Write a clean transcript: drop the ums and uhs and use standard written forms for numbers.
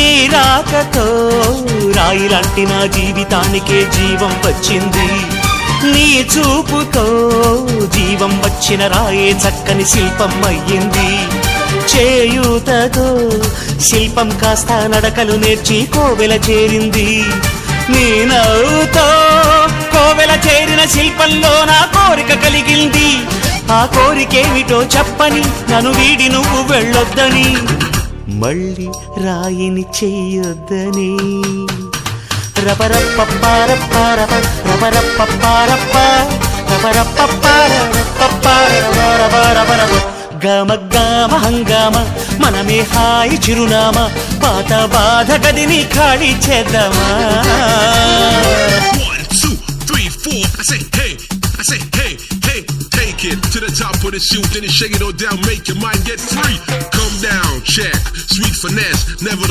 నీ రాకతో రాయిలాంటి నా జీవితానికే జీవం వచ్చింది. నీ చూపుతో జీవం వచ్చిన రాయే చక్కని శిల్పం అయ్యింది. చేయూతతో శిల్పం కాస్త నడకలు నేర్చి కోవెల చేరింది. నీ నవ్వుతో కోవెల చేరిన శిల్పంలో నా కోరిక కలిగింది. ఆ కోరికేమిటో చెప్పని నన్ను వీడి నువ్వు వెళ్ళొద్దని, మళ్ళీ రాయిని చెయ్యొద్దని. రపరప్పపారప్పారప రపరప్పపారప్ప రపరప్పపారపపారపపారపపారపపారప గమ గమ హంగామ మనమే హాయి చిరునామా, పాత బాధ గదిని ఖాళీ చేద్దామా. 1 2 3 4 I say hey, I say hey, hey, take it to the top of the shoe, then you shake it all down, make your mind get free. Come down, check, sweet finesse, never